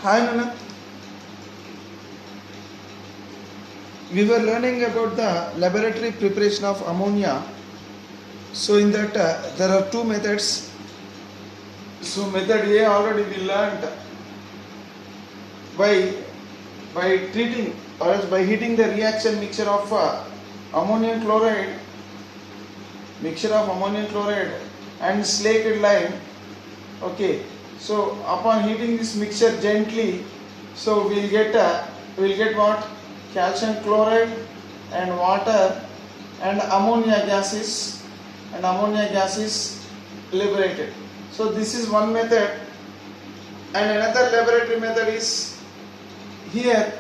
Hi Nana. We were learning about the laboratory preparation of ammonia. So in that there are two methods. So method A already we learned by treating or else by heating the reaction mixture of ammonium chloride and slaked lime. Okay, so upon heating this mixture gently, so we'll get what? Calcium chloride and water and ammonia gases liberated. So this is one method, and another laboratory method is here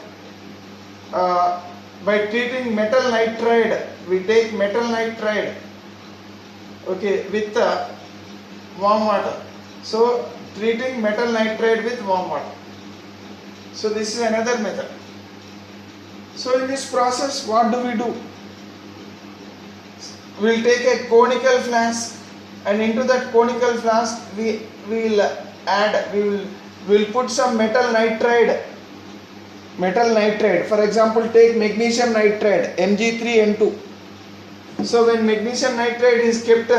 by treating metal nitride. We take metal nitride, okay, with warm water. So treating metal nitride with warm water. So this is another method. So in this process, what do? We'll take a conical flask, and into that conical flask we will put some metal nitride. For example, take magnesium nitride, Mg3N2. So when magnesium nitride is kept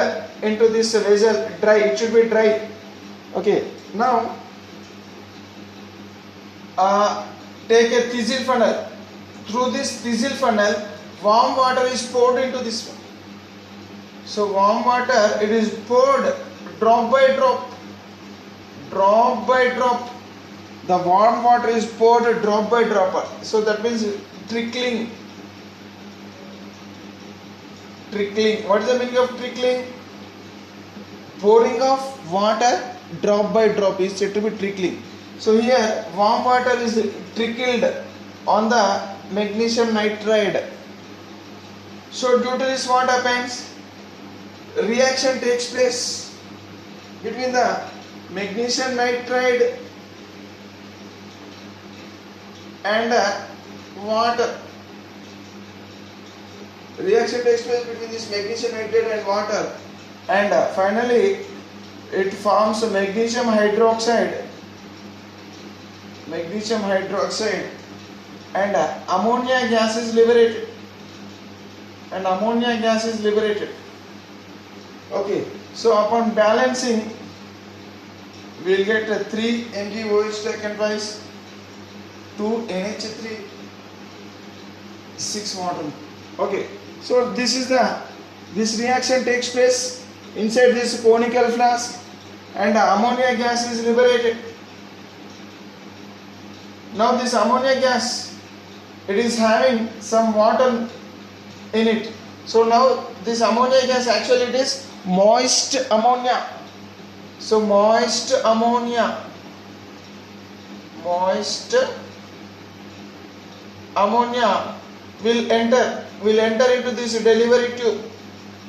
into this vessel, dry, it should be dry. Okay, now take a Thistle funnel. Through this Thistle funnel, warm water is poured into this one. So warm water, it is poured drop by drop. The warm water is poured drop by drop. So that means trickling. What is the meaning of trickling? Pouring of water drop by drop is said to be trickling. So here warm water is trickled on the magnesium nitride. So due to this, what happens? Reaction takes place between the magnesium nitride and water. Reaction takes place between this magnesium nitride and water, and finally it forms magnesium hydroxide and ammonia gas is liberated. Okay, so upon balancing, we'll get 3 MgOH taken twice, 2 NH3, 6 water. Okay, so this reaction takes place inside this conical flask, and ammonia gas is liberated. Now this ammonia gas, it is having some water in it. So now this ammonia gas, actually it is moist ammonia. So moist ammonia will enter into this delivery tube.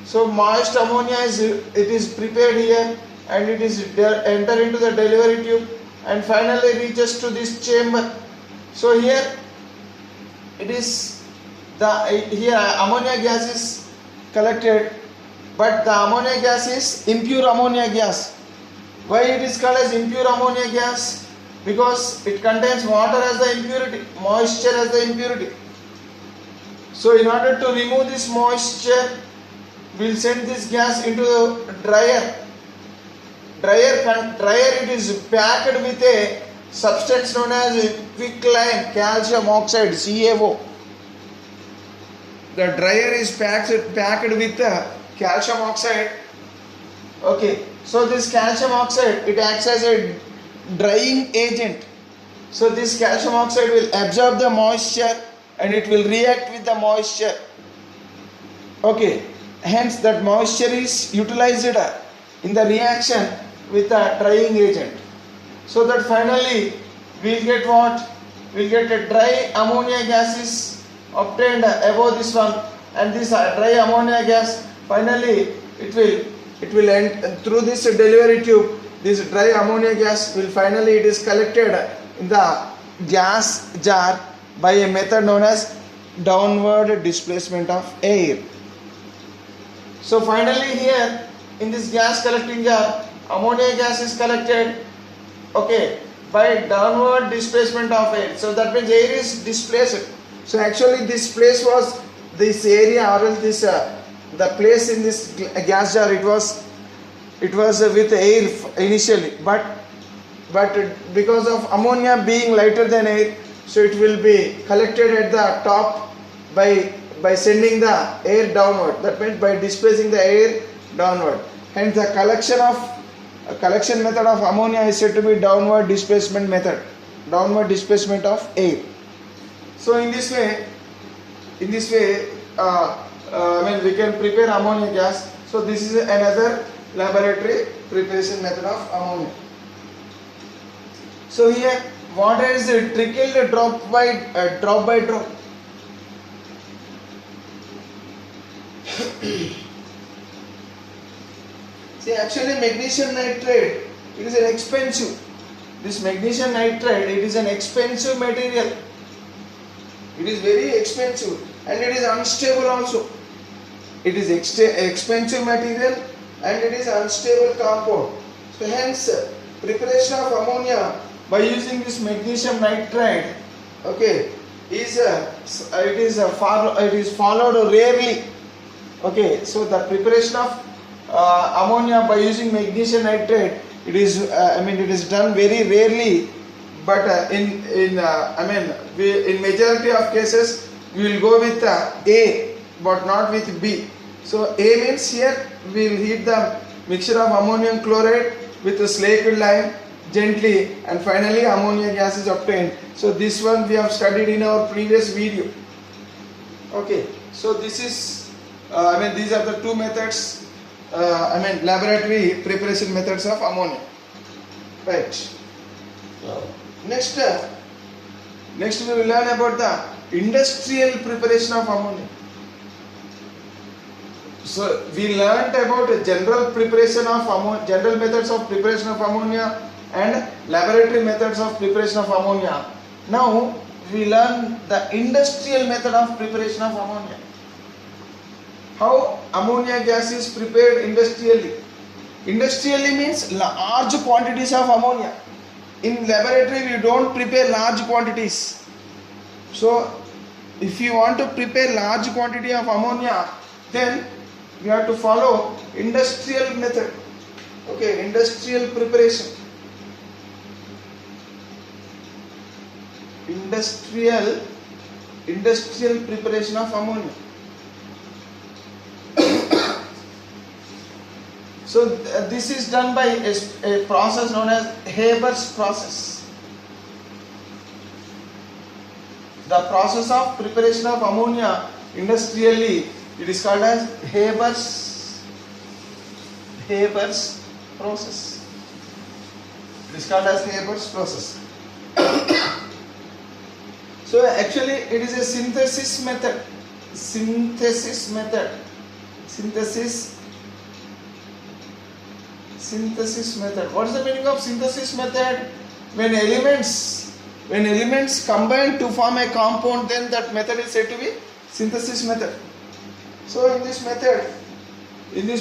So moist ammonia is prepared here, and it is enter into the delivery tube and finally reaches to this chamber. So here it is ammonia gas is collected, but the ammonia gas is impure ammonia gas. Why it is called as impure ammonia gas? Because it contains water as the impurity, moisture as the impurity. So in order to remove this moisture, we will send this gas into the dryer. It is packed with a substance known as quicklime calcium oxide, CaO. The dryer is packed with calcium oxide. Okay, so this calcium oxide, it acts as a drying agent. So this calcium oxide will absorb the moisture and it will react with the moisture. Okay, hence that moisture is utilized in the reaction with the drying agent. So that finally we'll get what? We'll get a dry ammonia gas is obtained above this one, and this dry ammonia gas finally it will end through this delivery tube. This dry ammonia gas will finally, it is collected in the gas jar by a method known as downward displacement of air. So finally here in this gas collecting jar, ammonia gas is collected, okay, by downward displacement of air. So that means air is displaced. So actually this place was this area, or else this the place in this gas jar, it was with air initially, but because of ammonia being lighter than air, so it will be collected at the top by sending the air downward. That means by displacing the air downward. Hence the collection method of ammonia is said to be downward displacement method, downward displacement of air. So in this way, we can prepare ammonia gas. So this is another laboratory preparation method of ammonia. So here water is trickled drop by drop. See, actually magnesium nitrate, it is an expensive. This magnesium nitrate, it is an expensive material. It is very expensive and it is unstable also. It is expensive material and it is unstable compound. So hence preparation of ammonia by using this magnesium nitrate, okay, it is followed rarely. Okay, so the preparation of ammonia by using magnesium nitrate, it is done very rarely, but in majority of cases we will go with A but not with B. So A means here we will heat the mixture of ammonium chloride with a slaked lime gently, and finally ammonia gas is obtained. So this one we have studied in our previous video. Okay, so this is these are the two methods, laboratory preparation methods of ammonia. Right. Next we will learn about the industrial preparation of ammonia. So we learnt about general preparation of ammonia, general methods of preparation of ammonia and laboratory methods of preparation of ammonia. Now we learn the industrial method of preparation of ammonia. How ammonia gas is prepared industrially. Industrially means large quantities of ammonia. In laboratory we don't prepare large quantities. So if you want to prepare large quantity of ammonia, then we have to follow industrial method. Okay, industrial preparation. Industrial preparation of ammonia. So this is done by a process known as Haber's process. The process of preparation of ammonia industrially, it is called as Haber's process. It is called as Haber's process. So actually it is a synthesis method. Synthesis method. What is the meaning of synthesis method? When elements combine to form a compound, then that method is said to be synthesis method. So in this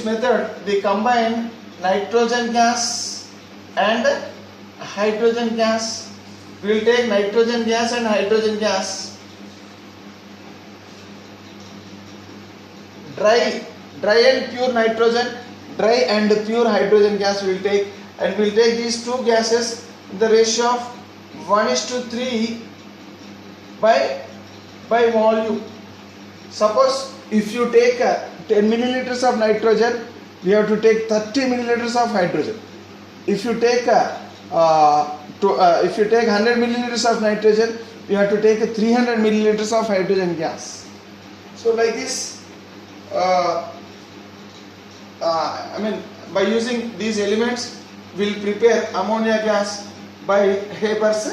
method we combine nitrogen gas and hydrogen gas. We will take nitrogen gas and hydrogen gas, dry and pure nitrogen, dry and pure hydrogen gas we will take, and we will take these two gases in the ratio of 1:3 by volume. Suppose if you take 10 milliliters of nitrogen, we have to take 30 milliliters of hydrogen. If you take 100 milliliters of nitrogen, we have to take 300 milliliters of hydrogen gas. So like this, by using these elements, we will prepare ammonia gas by Haber's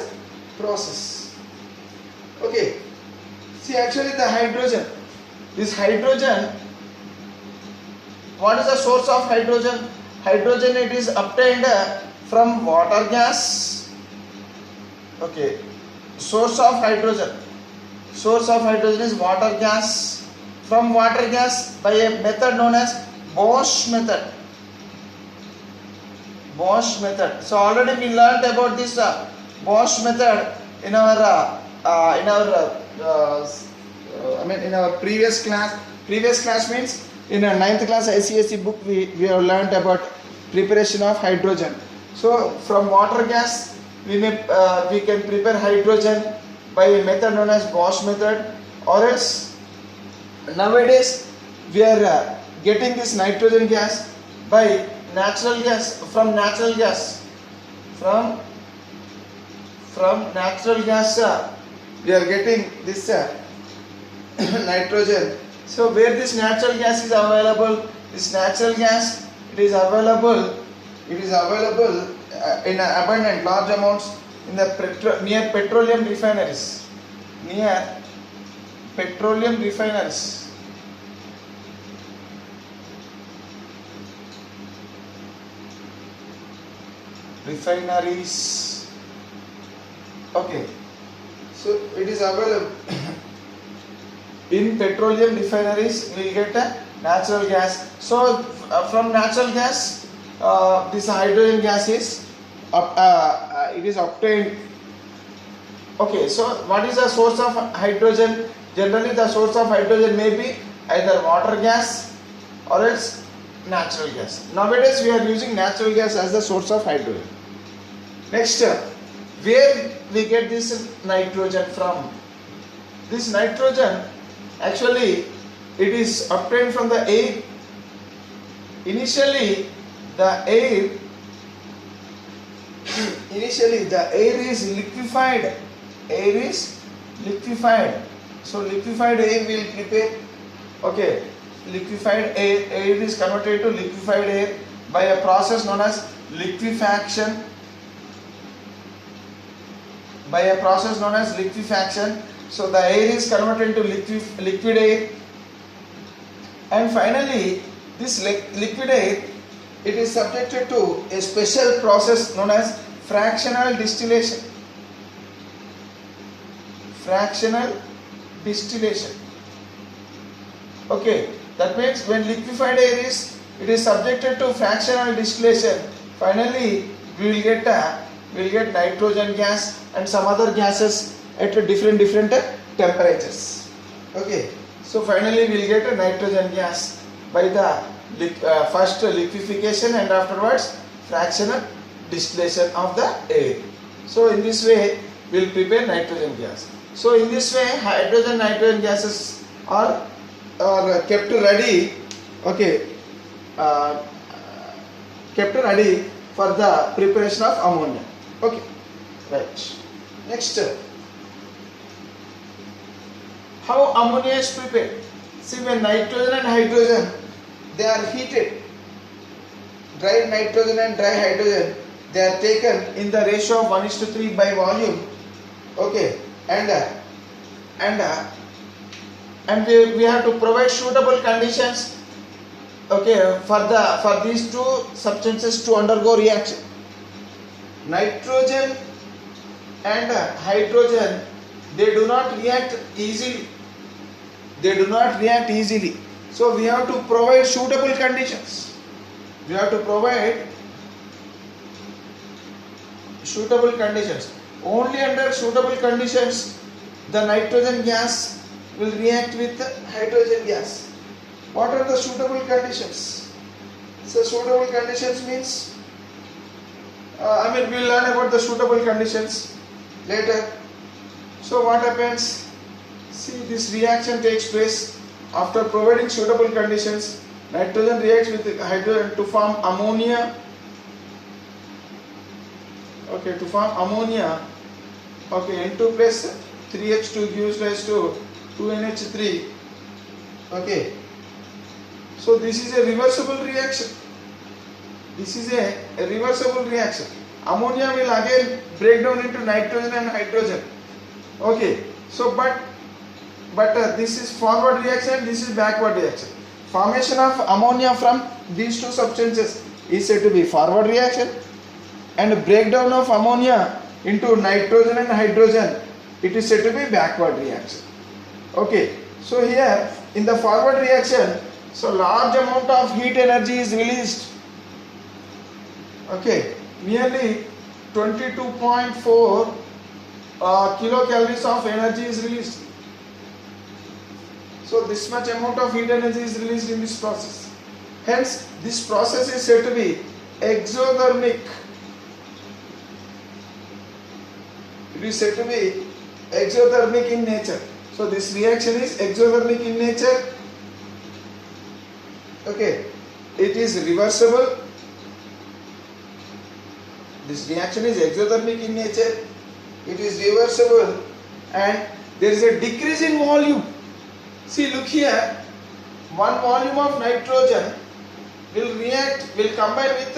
process. Okay. See, actually the hydrogen. This hydrogen, what is the source of hydrogen? Hydrogen, it is obtained from water gas. Okay. Source of hydrogen is water gas. From water gas by a method known as Bosch method. So already we learnt about this Bosch method in our in our previous class. Previous class means in a ninth class ICSE book we have learnt about preparation of hydrogen. So from water gas we can prepare hydrogen by a method known as Bosch method, or else nowadays we are getting this nitrogen gas by natural gas, from natural gas we are getting this nitrogen. So where this natural gas is available, this natural gas it is available in abundant large amounts in the near petroleum refineries. Okay, so it is available in petroleum refineries. We get a natural gas. So from natural gas this hydrogen gas is it is obtained. Okay, so what is the source of hydrogen? Generally the source of hydrogen may be either water gas or else natural gas. Nowadays we are using natural gas as the source of hydrogen. Next, where we get this nitrogen from? This nitrogen actually it is obtained from the air. Initially the air is liquefied. So liquefied air will prepare. Okay, liquefied air is converted to liquefied air by a process known as liquefaction. So the air is converted to liquid air, and finally this liquid air it is subjected to a special process known as fractional distillation. Okay, that means when liquefied air is subjected to fractional distillation, finally we will get nitrogen gas and some other gases at different temperatures. Okay, so finally we will get a nitrogen gas by the first liquefaction and afterwards fractional distillation of the air. So in this way we will prepare nitrogen gas. So in this way nitrogen gases are kept ready. Okay, kept ready for the preparation of ammonia. Okay, right. Next, how ammonia is prepared? See, when nitrogen and hydrogen they are heated, dry nitrogen and dry hydrogen they are taken in the ratio of 1:3 by volume. Okay, and we have to provide suitable conditions. Okay, for these two substances to undergo reaction. Nitrogen and hydrogen they do not react easily. So we have to provide suitable conditions. Only under suitable conditions the nitrogen gas will react with the hydrogen gas. What are the suitable conditions? So suitable conditions means we'll learn about the suitable conditions later. So what happens? See, this reaction takes place after providing suitable conditions. Nitrogen reacts with hydrogen to form ammonia. Okay, to form ammonia. Okay, N2 plus 3H2 gives rise to 2NH3. Okay, so this is a reversible reaction. Ammonia will again break down into nitrogen and hydrogen. Okay, so but this is forward reaction, this is backward reaction. Formation of ammonia from these two substances is said to be forward reaction, and breakdown of ammonia into nitrogen and hydrogen it is said to be backward reaction. Okay, so here in the forward reaction, so large amount of heat energy is released. Okay, nearly 22.4 kilocalories of energy is released. So this much amount of heat energy is released in this process. Hence, this process is said to be exothermic. It is said to be exothermic in nature. So this reaction is exothermic in nature. Okay, it is reversible. This reaction is exothermic in nature. It is reversible, and there is a decrease in volume. See, look here. One volume of nitrogen will combine with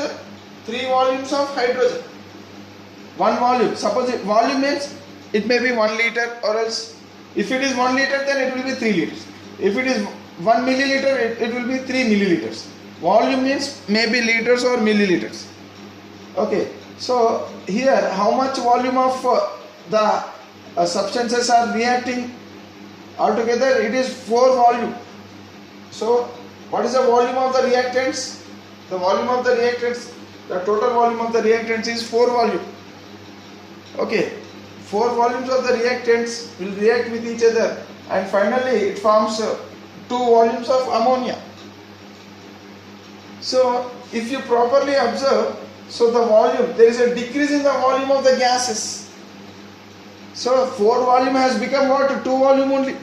3 volumes of hydrogen. One volume. Suppose volume means it may be 1 liter, or else if it is 1 liter, then it will be 3 liters. If it is 1 milliliter, it will be 3 milliliters. Volume means maybe liters or milliliters. Okay. So here, how much volume of the substances are reacting altogether? It is 4 volume. So what is the volume of the reactants? The volume of the reactants, the total volume of the reactants is 4 volume. Okay, 4 volumes of the reactants will react with each other, and finally it forms 2 volumes of ammonia. So if you properly observe, so the volume, there is a decrease in the volume of the gases. So 4 volume has become what? 2 volume only.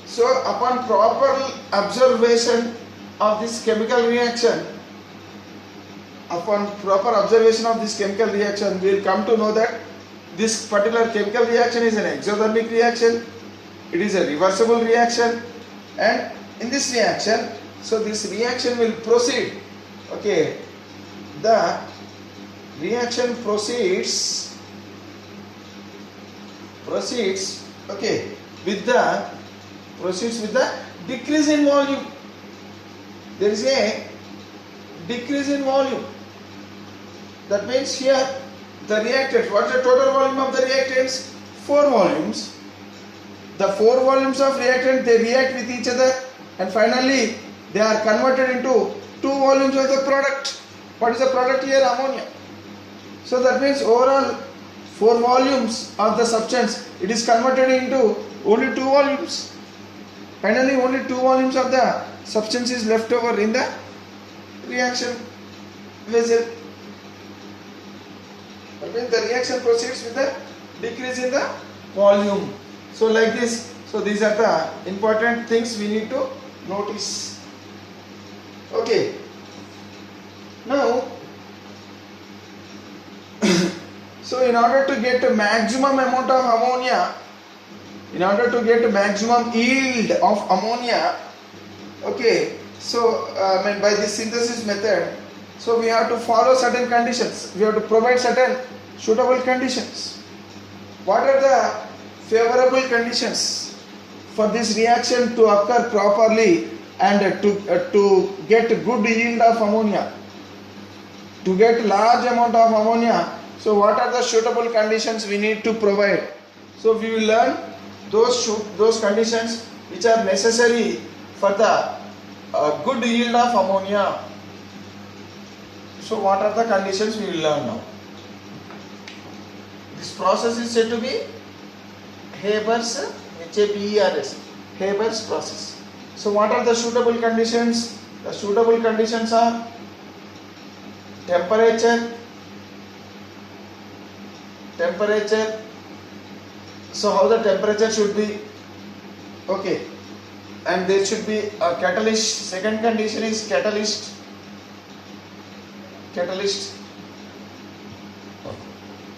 So upon proper observation of this chemical reaction, we will come to know that this particular chemical reaction is an exothermic reaction. It is a reversible reaction, and in this reaction, so this reaction will proceed. Okay, the reaction proceeds okay with the decrease in volume. There is a decrease in volume. That means here the reactants, what is the total volume of the reactants? 4 volumes. The 4 volumes of reactant, they react with each other, and finally they are converted into 2 volumes of the product. What is the product here? Ammonia. So that means overall 4 volumes of the substance, it is converted into only 2 volumes. Finally only 2 volumes of the substance is left over in the reaction vessel. That means the reaction proceeds with the decrease in the volume. So like this. So these are the important things we need to notice. Okay. Now, so in order to get a maximum amount of ammonia, in order to get a maximum yield of ammonia, okay, so by this synthesis method, so we have to follow certain conditions. We have to provide certain suitable conditions. What are the favorable conditions for this reaction to occur properly and to get good yield of ammonia, to get large amount of ammonia? So what are the suitable conditions we need to provide? So we will learn those conditions which are necessary for the good yield of ammonia. So what are the conditions we will learn now? This process is said to be Haber's, H-A-B-E-R-S, Haber's process. So what are the suitable conditions? The suitable conditions are temperature. So how the temperature should be? Okay, and there should be a catalyst. Second condition is catalyst.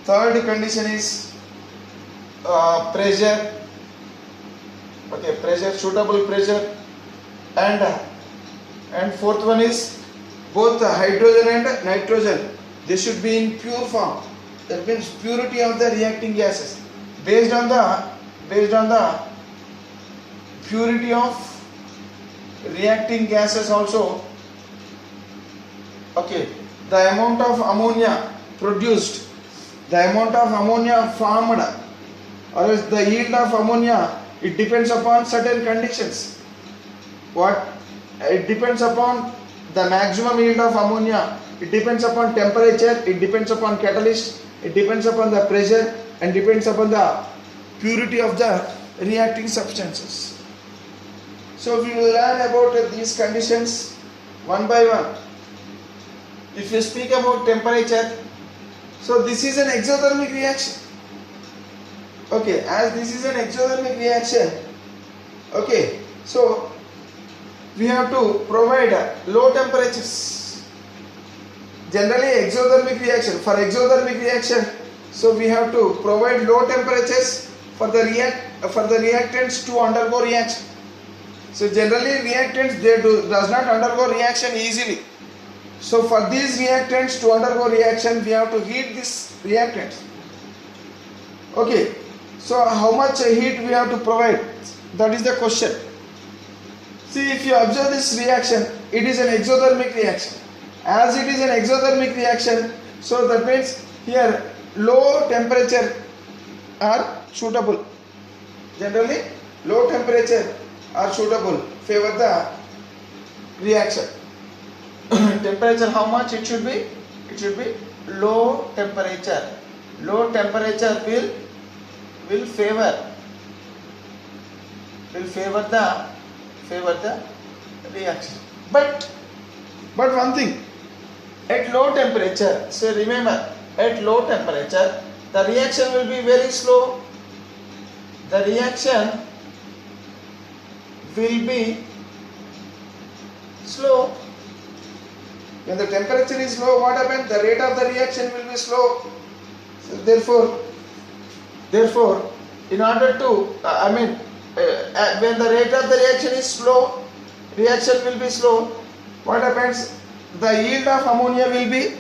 Third condition is pressure. Okay, pressure, suitable pressure, and fourth one is both hydrogen and nitrogen, they should be in pure form. That means purity of the reacting gases. Based on the purity of reacting gases also, okay, the amount of ammonia produced, the amount of ammonia formed, or else the yield of ammonia, it depends upon certain conditions. What? It depends upon the maximum yield of ammonia it depends upon temperature, it depends upon catalyst, it depends upon the pressure, and depends upon the purity of the reacting substances. So we will learn about these conditions one by one. If you speak about temperature, so this is an exothermic reaction. Okay, as this is an exothermic reaction, okay, so we have to provide low temperatures. Generally exothermic reaction, for exothermic reaction, so we have to provide low temperatures for the reactants to undergo reaction. So generally reactants does not undergo reaction easily. So for these reactants to undergo reaction, we have to heat these reactants. Okay, so how much heat we have to provide? That is the question. See, if you observe this reaction, it is an exothermic reaction. As it is an exothermic reaction, so that means here low temperature are suitable. Generally, low temperature are suitable, favor the reaction. Temperature, how much it should be? It should be low temperature. Low temperature will favor the reaction. But one thing, at low temperature, so remember, at low temperature, the reaction will be very slow. The reaction will be slow. When the temperature is low, what happens? The rate of the reaction will be slow. So therefore, in order to, when the rate of the reaction is slow, reaction will be slow. What happens? The yield of ammonia will be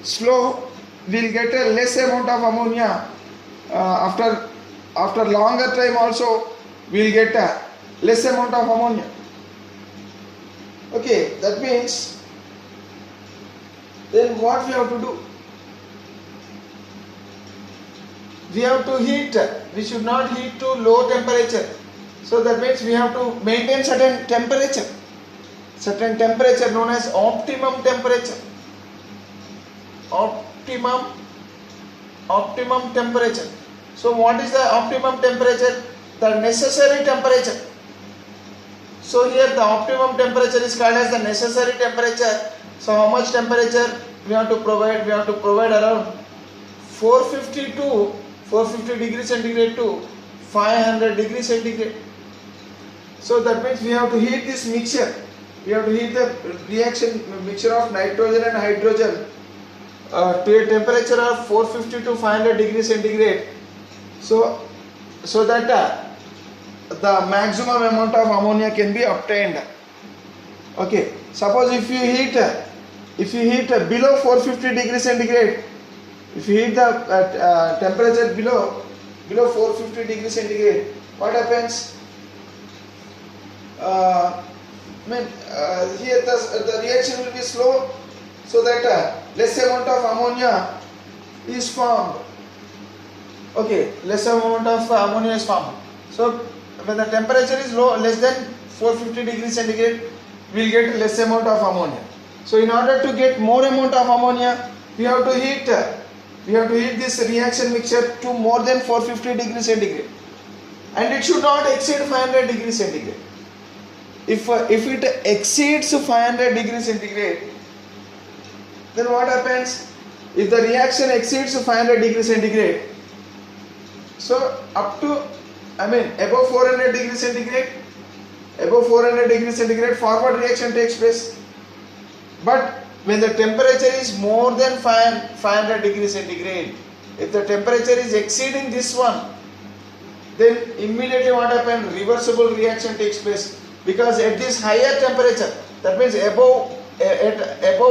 slow. We'll get a less amount of ammonia. After longer time also, we'll get a less amount of ammonia. Okay, that means then what we have to do? We have to heat. We should not heat to low temperature. So that means we have to maintain certain temperature known as optimum temperature. Optimum temperature. So what is the optimum temperature? The necessary temperature. So here the optimum temperature is called as the necessary temperature. So how much temperature we have to provide? We have to provide around 450 degrees centigrade to 500 degrees centigrade. So that means we have to heat this mixture. We have to heat the reaction mixture of nitrogen and hydrogen to a temperature of 450 to 500 degrees centigrade. So that the maximum amount of ammonia can be obtained. Okay. Suppose if you heat below 450 degrees centigrade, if you heat the temperature below 450 degrees centigrade, what happens? Here the reaction will be slow, so that less amount of ammonia is formed. Okay, less amount of ammonia is formed. So when the temperature is low, less than 450 degrees centigrade, we will get less amount of ammonia. So in order to get more amount of ammonia, we have to heat this reaction mixture to more than 450 degrees centigrade, and it should not exceed 500 degrees centigrade. If it exceeds 500 degrees centigrade, then what happens? If the reaction exceeds 500 degrees centigrade, so up to above 400 degrees centigrade, forward reaction takes place. But when the temperature is more than 500 degrees centigrade, if the temperature is exceeding this one, then immediately what happens? Reversible reaction takes place, because at this higher temperature, that means above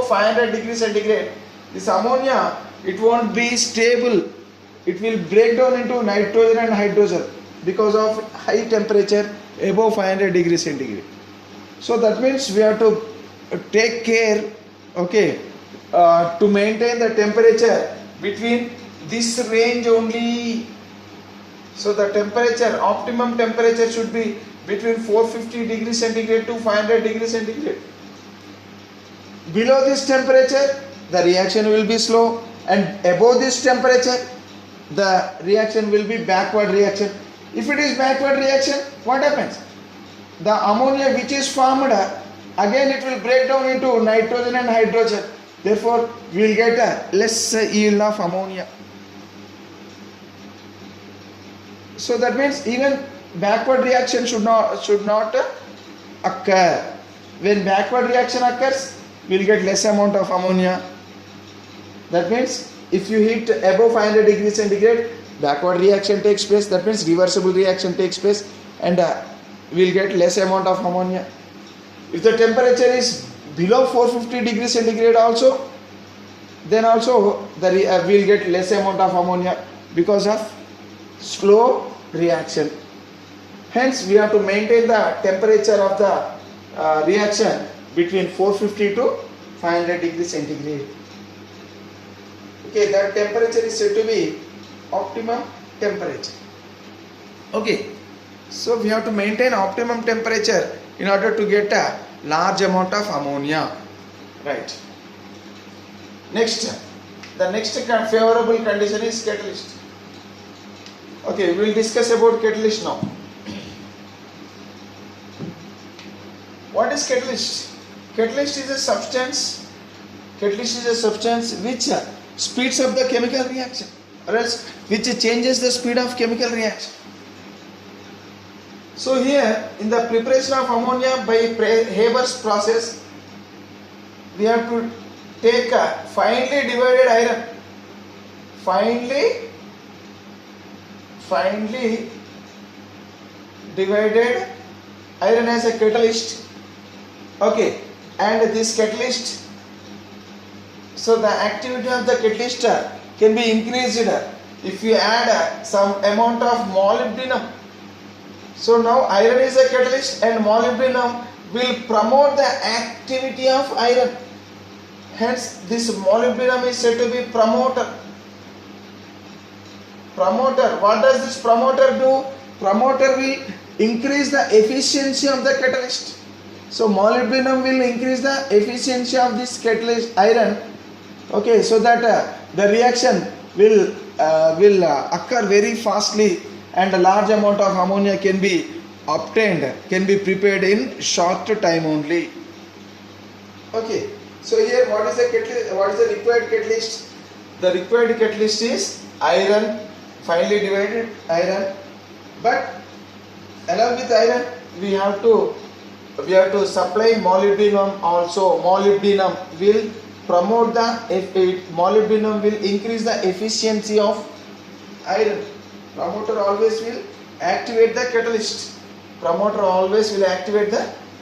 500 degrees centigrade, this ammonia, it won't be stable. It will break down into nitrogen and hydrogen because of high temperature above 500 degrees centigrade. So that means we have to take care, okay, to maintain the temperature between this range only. So the temperature, optimum temperature should be between 450 degrees centigrade to 500 degrees centigrade. Below this temperature, the reaction will be slow, and above this temperature the reaction will be backward reaction. If it is backward reaction, what happens? The ammonia which is formed, again it will break down into nitrogen and hydrogen. Therefore, we will get a less yield of ammonia. So that means even backward reaction should not occur. When backward reaction occurs, we will get less amount of ammonia. That means if you heat above 500 degrees centigrade, backward reaction takes place. That means reversible reaction takes place, and we will get less amount of ammonia. If the temperature is below 450 degrees centigrade also, then also we will get less amount of ammonia because of slow reaction. Hence, we have to maintain the temperature of the reaction between 450 to 500 degrees centigrade. Okay, that temperature is said to be optimum temperature. Okay, so we have to maintain optimum temperature in order to get a large amount of ammonia. Right. Next, the next favorable condition is catalyst. Okay, we will discuss about catalyst now. What is catalyst? Catalyst is a substance. Catalyst is a substance which speeds up the chemical reaction, or else which changes the speed of chemical reaction. So here, in the preparation of ammonia by Haber's process, we have to take a finely divided iron. Finely divided iron as a catalyst. Okay, and this catalyst, so the activity of the catalyst can be increased if you add some amount of molybdenum. So now iron is a catalyst and molybdenum will promote the activity of iron. Hence this molybdenum is said to be promoter. What does this promoter do? Promoter will increase the efficiency of the catalyst. So molybdenum will increase the efficiency of this catalyst iron. Okay, so that the reaction will occur very fastly, and a large amount of ammonia can be obtained, can be prepared in short time only. Okay, so here what is the catalyst? What is the required catalyst? The required catalyst is iron, finely divided iron. But along with iron, we have to supply molybdenum also. Molybdenum will promote molybdenum will increase the efficiency of iron. Promoter always will activate the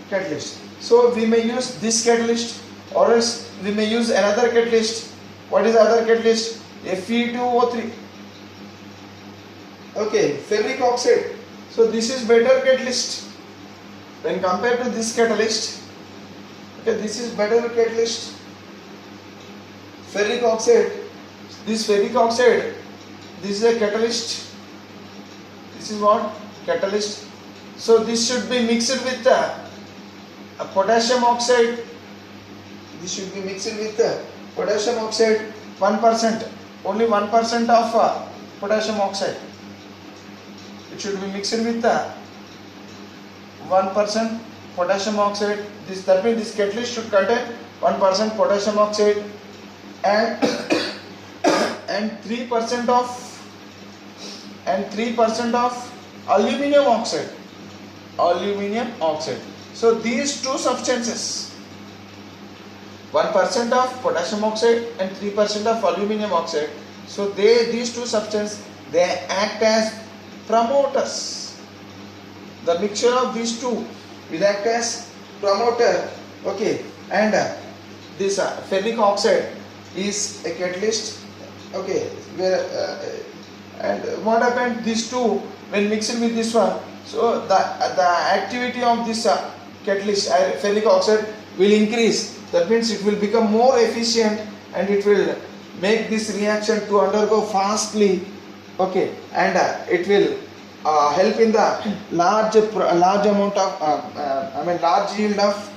catalyst. So we may use this catalyst, or else we may use another catalyst. What is the other catalyst? Fe2O3. Okay, ferric oxide. So this is better catalyst when compared to this catalyst. Okay, this is better catalyst. Ferric oxide. This ferric oxide, this is a catalyst. This is what? Catalyst. So this should be mixed with a potassium oxide. This should be mixed with potassium oxide 1%. Only 1% of potassium oxide. It should be mixed with 1% potassium oxide. That means this catalyst should contain 1% potassium oxide and 3% of aluminum oxide. So these two substances, 1% of potassium oxide and 3% of aluminum oxide. So these two substances, they act as promoters. The mixture of these two will act as promoter. Okay, and this ferric oxide is a catalyst. Okay, and what happened? These two, when mixed with this one, so the activity of this catalyst, ferric oxide, will increase. That means it will become more efficient, and it will make this reaction to undergo fastly. Okay, and it will help in the large amount of large yield of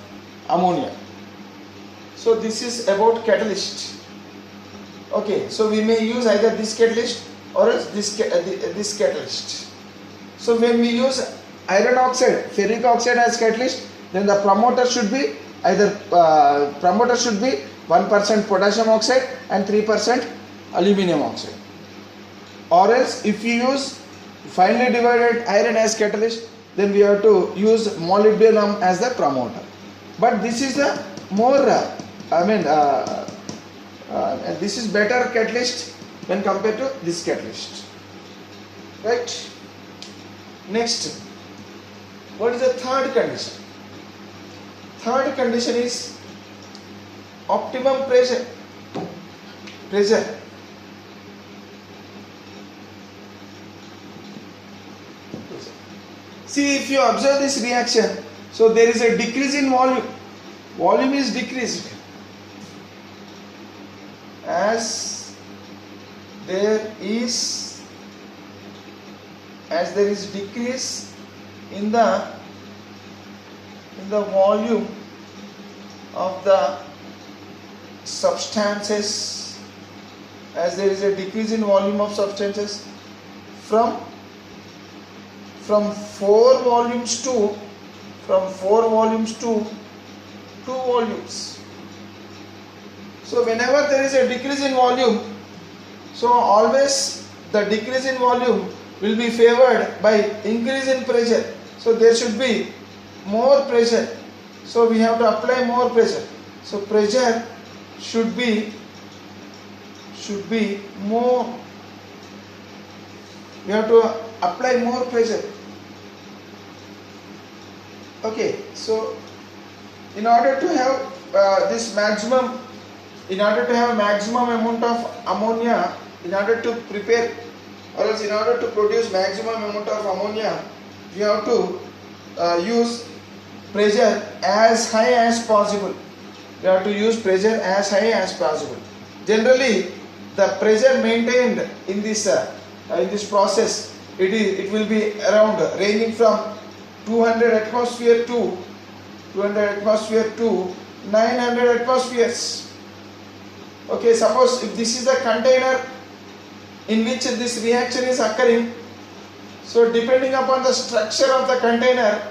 ammonia. So this is about catalyst. Okay, so we may use either this catalyst or else this catalyst. So when we use iron oxide, ferric oxide as catalyst, then the promoter should be either 1% potassium oxide and 3% aluminum oxide. Or else if we use finely divided iron as catalyst, then we have to use molybdenum as the promoter. But this is the more this is better catalyst when compared to this catalyst, right? Next, what is the third condition? Third condition is optimum pressure. See, if you observe this reaction, so there is a decrease in volume. Volume is decreased as there is decrease in the volume of the substances, as there is a decrease in volume of substances from 4 volumes to 2 volumes. So whenever there is a decrease in volume, so always the decrease in volume will be favored by increase in pressure. So there should be more pressure. So we have to apply more pressure. So pressure should be more. We have to apply more pressure. Okay, so in order to have maximum amount of ammonia, in order to prepare or else in order to produce maximum amount of ammonia, we have to use pressure as high as possible. We have to use pressure as high as possible. Generally, the pressure maintained in this process, it will be around ranging from 200 atmosphere to 900 atmospheres. Okay, suppose if this is the container in which this reaction is occurring, so depending upon the structure of the container,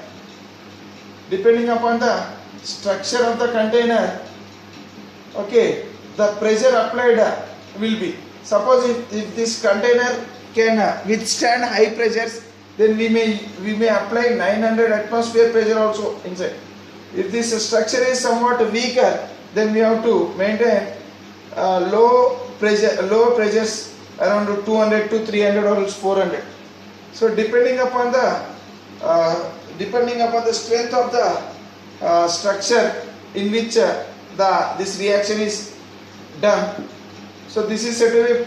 okay, the pressure applied will be, suppose if this container can withstand high pressures, then we may apply 900 atmosphere pressure also inside. If this structure is somewhat weaker, then we have to maintain low pressures around 200 to 300 or 400. So depending upon the strength of the structure in which this reaction is done, so this is said to be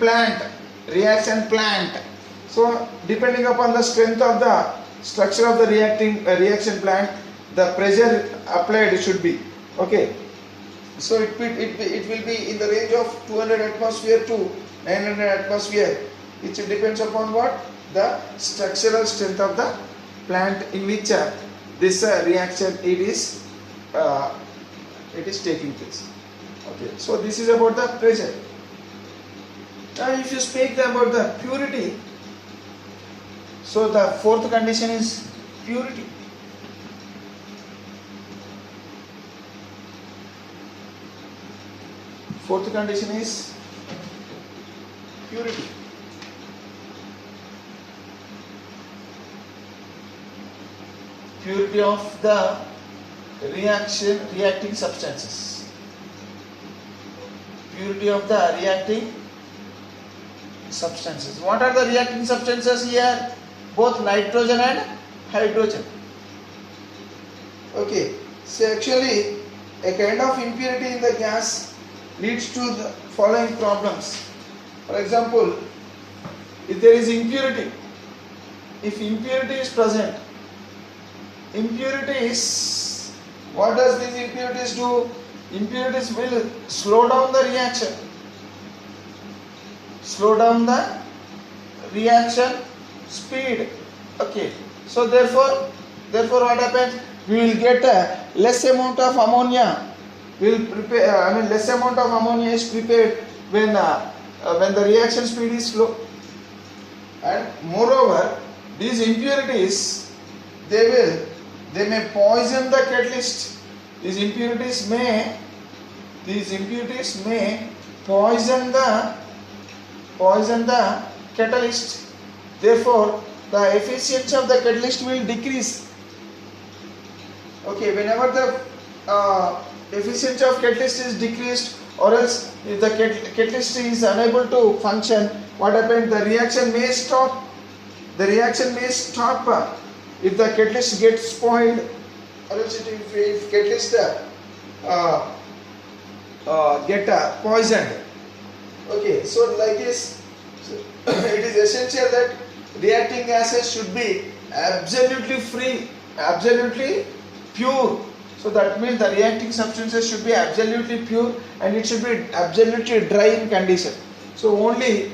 reaction plant. So depending upon the strength of the structure of the reaction plant, the pressure applied should be, okay. So it will be in the range of 200 atmosphere to 900 atmosphere, which depends upon what? The structural strength of the plant in which this reaction it is taking place. Okay, so this is about the pressure. Now if you speak about the purity, so the fourth condition is purity. Fourth condition is purity. Purity of the reacting substances. Purity of the reacting substances. What are the reacting substances here? Both nitrogen and hydrogen. Okay, so actually a kind of impurity in the gas leads to the following problems. For example, if there is impurity, if impurity is present, impurities, what does these impurities do? Impurities will slow down the reaction. Slow down the reaction speed. Okay. So therefore what happens? We will get a less amount of ammonia. Less amount of ammonia is prepared when when the reaction speed is slow. And moreover, these impurities, they may poison the catalyst. These impurities may poison the catalyst. Therefore, the efficiency of the catalyst will decrease. Okay, whenever the efficiency of catalyst is decreased, or else if the catalyst is unable to function, what happens? The reaction may stop. If the catalyst gets spoiled, or else if catalyst get poisoned. Okay, so like this, it is essential that reacting gases should be absolutely free, absolutely pure. So that means the reacting substances should be absolutely pure, and it should be absolutely dry in condition. So only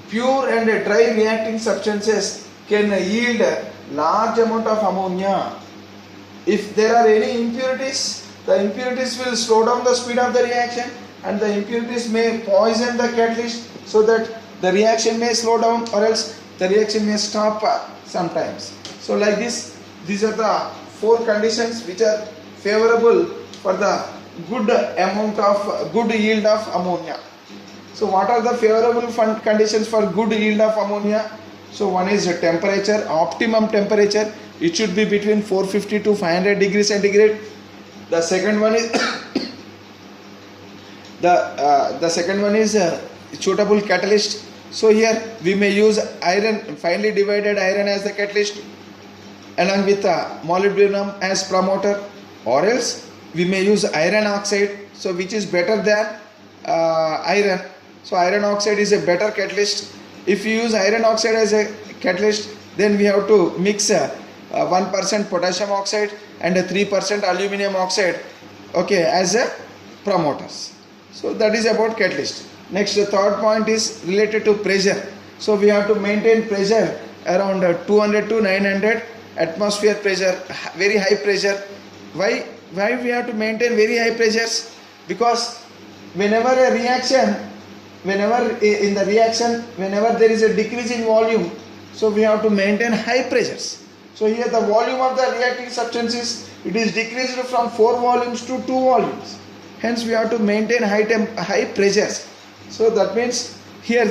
pure and dry reacting substances can yield a large amount of ammonia. If there are any impurities, the impurities will slow down the speed of the reaction, and the impurities may poison the catalyst, so that the reaction may slow down, or else the reaction may stop sometimes. So like this, these are the 4 conditions which are favorable for the good yield of ammonia. So what are the favorable conditions for good yield of ammonia? So one is temperature, optimum temperature. It should be between 450 to 500 degrees centigrade. The second one is suitable catalyst. So here we may use iron, finely divided iron as the catalyst, along with molybdenum as promoter, or else we may use iron oxide, so which is better than iron. So iron oxide is a better catalyst. If you use iron oxide as a catalyst, then we have to mix 1% potassium oxide and 3% aluminum oxide, okay, as a promoters. So that is about catalyst. Next, the third point is related to pressure. So we have to maintain pressure around 200 to 900 atmosphere pressure, very high pressure. Why we have to maintain very high pressures? Because whenever there is a decrease in volume, so we have to maintain high pressures. So here the volume of the reacting substances, it is decreased from 4 volumes to 2 volumes. Hence we have to maintain high pressures. So that means here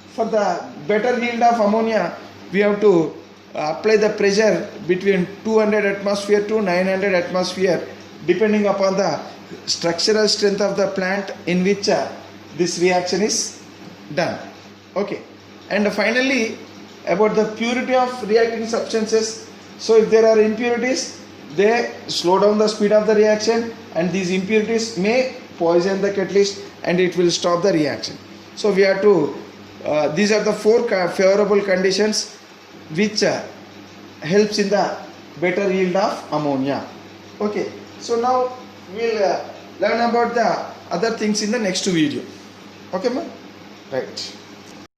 for the better yield of ammonia, we have to apply the pressure between 200 atmosphere to 900 atmosphere, depending upon the structural strength of the plant in which this reaction is done. Okay, and finally about the purity of reacting substances. So if there are impurities, they slow down the speed of the reaction, and these impurities may poison the catalyst and it will stop the reaction. So we have to these are the 4 favorable conditions which helps in the better yield of ammonia. Okay, so now we will learn about the other things in the next video. Okay, ma'am? Right.